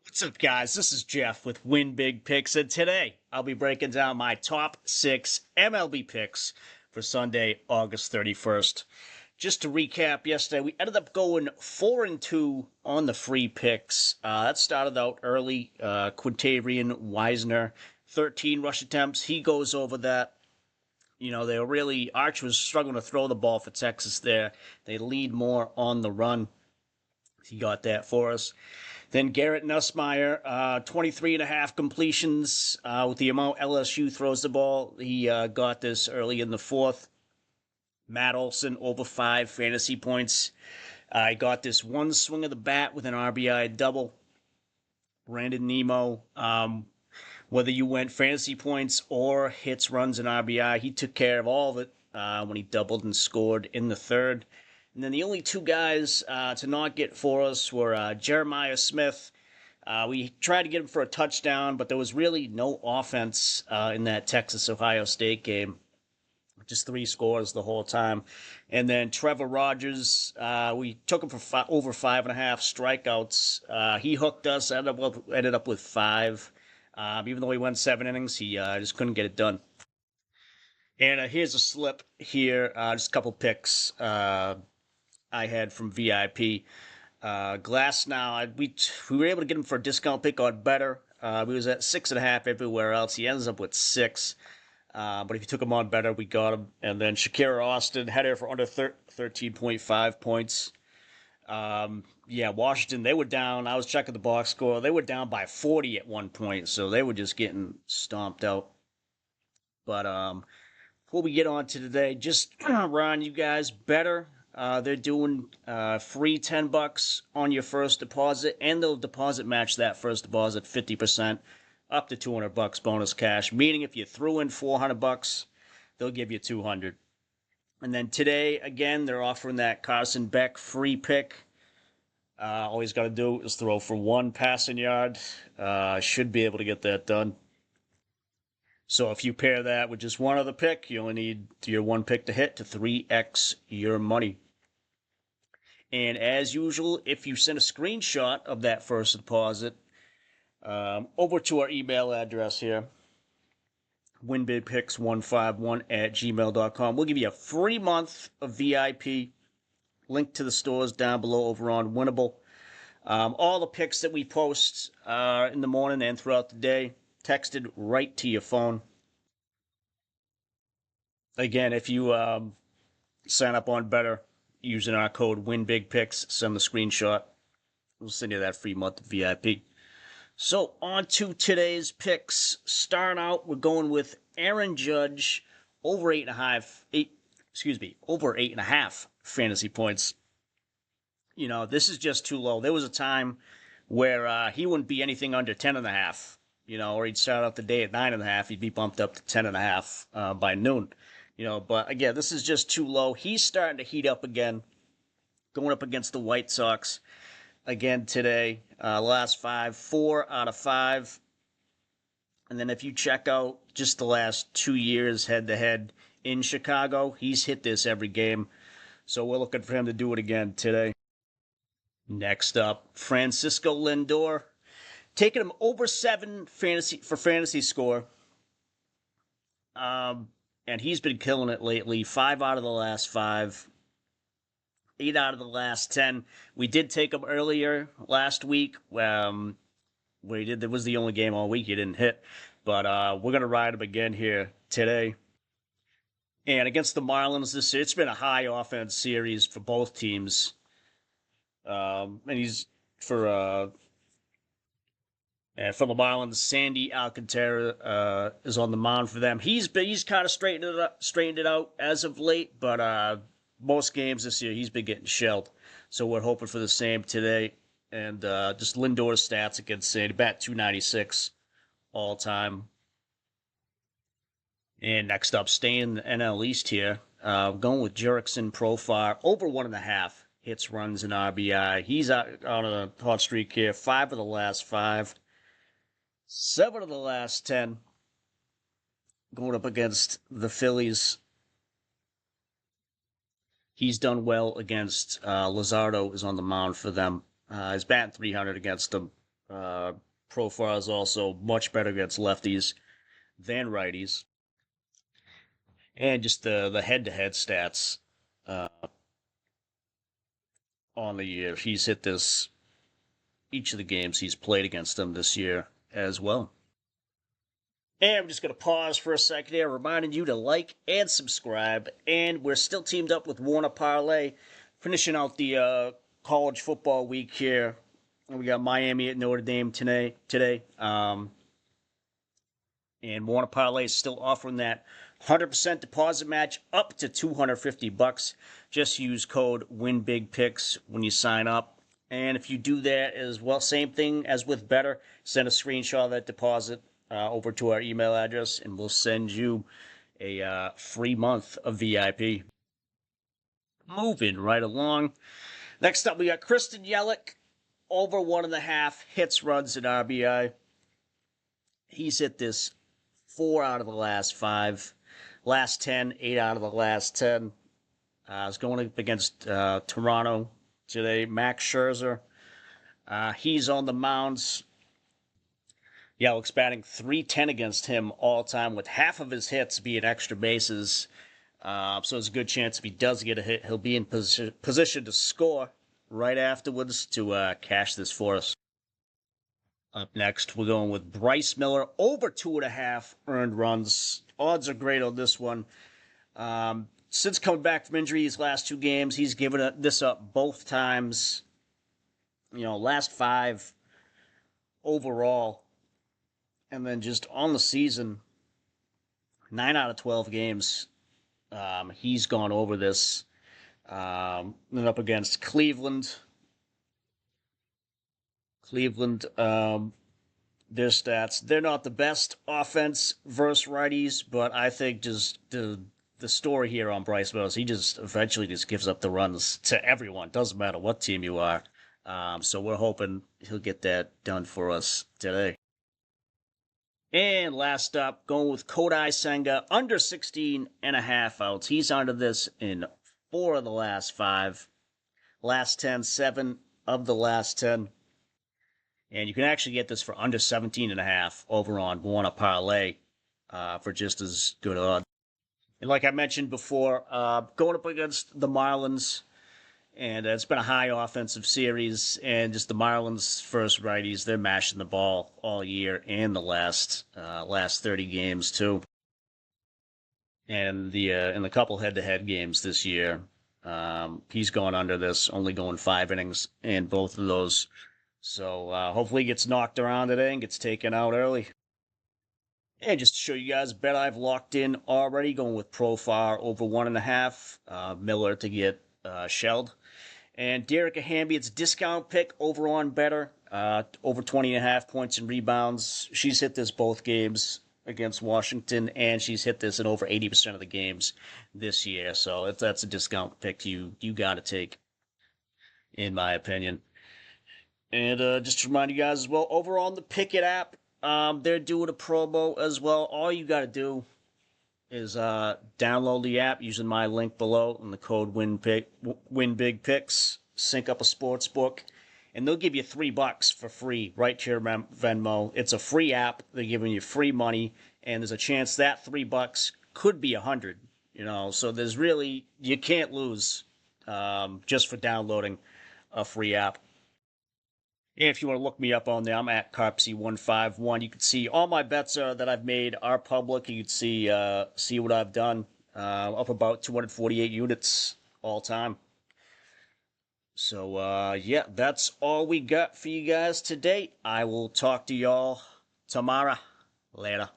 What's up, guys? This is Jeff with Win Big Picks, and today I'll be breaking down my top 6 MLB picks for Sunday, August 31st. Just to recap, yesterday we ended up going 4-2 on the free picks. That started out early. Quintavious Wisner, 13 rush attempts. He goes over that. They were really, Arch was struggling to throw the ball for Texas there. They lead more on the run. He got that for us. Then Garrett Nussmeier, 23 and a half completions with the amount LSU throws the ball. He got this early in the fourth. Matt Olson, over 5 fantasy points. I got this one swing of the bat with an RBI double. Brandon Nemo, whether you went fantasy points or hits, runs, and RBI, he took care of all of it when he doubled and scored in the third. And then the only two guys to not get for us were Jeremiah Smith. We tried to get him for a touchdown, but there was really no offense in that Texas-Ohio State game. Just 3 scores the whole time. And then Trevor Rogers, we took him for over 5.5 strikeouts. He hooked us, ended up with 5. Even though he went 7 innings, he just couldn't get it done. And here's a slip here, just a couple picks I had from VIP. Glass now, we were able to get him for a discount pick on Betr. We was at 6.5 everywhere else. He ends up with 6. But if you took him on Betr, we got him. And then Shakira Austin had her for under 13.5 points. Washington, they were down. I was checking the box score. They were down by 40 at one point, so they were just getting stomped out. But before we get on to today, just remind you guys, Betr. They're doing free $10 on your first deposit, and they'll deposit match that first deposit 50%, up to $200 bonus cash. Meaning, if you threw in $400, they'll give you $200. And then today, again, they're offering that Carson Beck free pick. All he's got to do is throw for 1 passing yard. Should be able to get that done. So if you pair that with just one other pick, you only need your 1 pick to hit to 3x your money. And as usual, if you send a screenshot of that first deposit over to our email address here, winbigpicks151@gmail.com, we'll give you a free month of VIP. Link to the stores down below over on Winnable. All the picks that we post in the morning and throughout the day, texted right to your phone. Again, if you sign up on Betr using our code WINBIGPICKS, send the screenshot. We'll send you that free month of VIP. So on to today's picks. Starting out, we're going with Aaron Judge over 8.5 fantasy points. This is just too low. There was a time where he wouldn't be anything under 10.5. Or he'd start out the day at 9.5. He'd be bumped up to 10.5 by noon. But again, this is just too low. He's starting to heat up again, going up against the White Sox again today. Last 5, 4 out of 5. And then if you check out just the last 2 years head-to-head in Chicago, he's hit this every game. So we're looking for him to do it again today. Next up, Francisco Lindor. Taking him over 7 fantasy score. And he's been killing it lately. 5 out of the last 5. 8 out of the last 10. We did take him earlier last week. Where he did. That was the only game all week he didn't hit. But we're going to ride him again here today. And against the Marlins this year, it's been a high offense series for both teams. And he's for the Marlins, Sandy Alcantara is on the mound for them. He's kind of straightened it out as of late, but most games this year he's been getting shelled. So we're hoping for the same today. And just Lindor's stats against Sandy, bat 296 all time. And next up, staying in the NL East here, going with Jurickson Profar over 1.5 hits, runs, and RBI. He's out on a hot streak here. 5 of the last 5. 7 of the last 10 going up against the Phillies. He's done well against Luzardo is on the mound for them. He's batting 300 against them. Profile is also much better against lefties than righties. And just the head-to-head stats uh, on the year. He's hit this each of the games he's played against them this year as well. And I'm just going to pause for a second here, reminding you to like and subscribe. And we're still teamed up with Wanna Parlay, finishing out the college football week here. We got Miami at Notre Dame today. And Wanna Parlay is still offering that 100% deposit match up to $250. Just use code WINBIGPICKS when you sign up. And if you do that as well, same thing as with Betr, send a screenshot of that deposit over to our email address, and we'll send you a free month of VIP. Moving right along. Next up, we got Kristen Yelich, over 1.5 hits, runs, and RBI. He's hit this 4 out of the last 5. Last 10, 8 out of the last 10. He's going up against Toronto today. Max Scherzer. He's on the mounds. Yelich's batting .310 against him all time, with half of his hits being extra bases. So there's a good chance if he does get a hit, he'll be in position to score right afterwards to cash this for us. Up next, we're going with Bryce Miller, over 2.5 earned runs. Odds are great on this one. Since coming back from injury his last 2 games, he's given this up both times. Last 5 overall. And then just on the season, 9 out of 12 games, he's gone over this. Then up against Cleveland. Their stats, they're not the best offense versus righties, but I think just the story here on Bryce Miller is he just eventually just gives up the runs to everyone. Doesn't matter what team you are. So we're hoping he'll get that done for us today. And last up, going with Kodai Senga, under 16.5 outs. He's under this in 4 of the last 5. Last 10, 7 of the last 10. And you can actually get this for under 17.5 over on Wanna Parlay for just as good odds. And like I mentioned before, going up against the Marlins, and it's been a high offensive series, and just the Marlins first righties, they're mashing the ball all year and the last 30 games too. And in the couple head-to-head games this year, he's gone under this, only going 5 innings in both of those. So hopefully he gets knocked around today and gets taken out early. And just to show you guys a bet I've locked in already, going with Profar over 1.5, Miller to get shelled. And Derek Ahambi, it's a discount pick over on Betr, over 20.5 points and rebounds. She's hit this both games against Washington, and she's hit this in over 80% of the games this year. So that's a discount pick you got to take, in my opinion. And just to remind you guys as well, over on the Pickett app, they're doing a promo as well. All you got to do is download the app using my link below and the code WINBIGPICKS. Sync up a sports book, and they'll give you $3 for free right to your Venmo. It's a free app. They're giving you free money, and there's a chance that $3 could be 100. So there's really, you can't lose just for downloading a free app. And if you want to look me up on there, I'm at Carpsy151. You can see all my bets that I've made are public. You can see what I've done. Up about 248 units all time. So, yeah, that's all we got for you guys today. I will talk to y'all tomorrow. Later.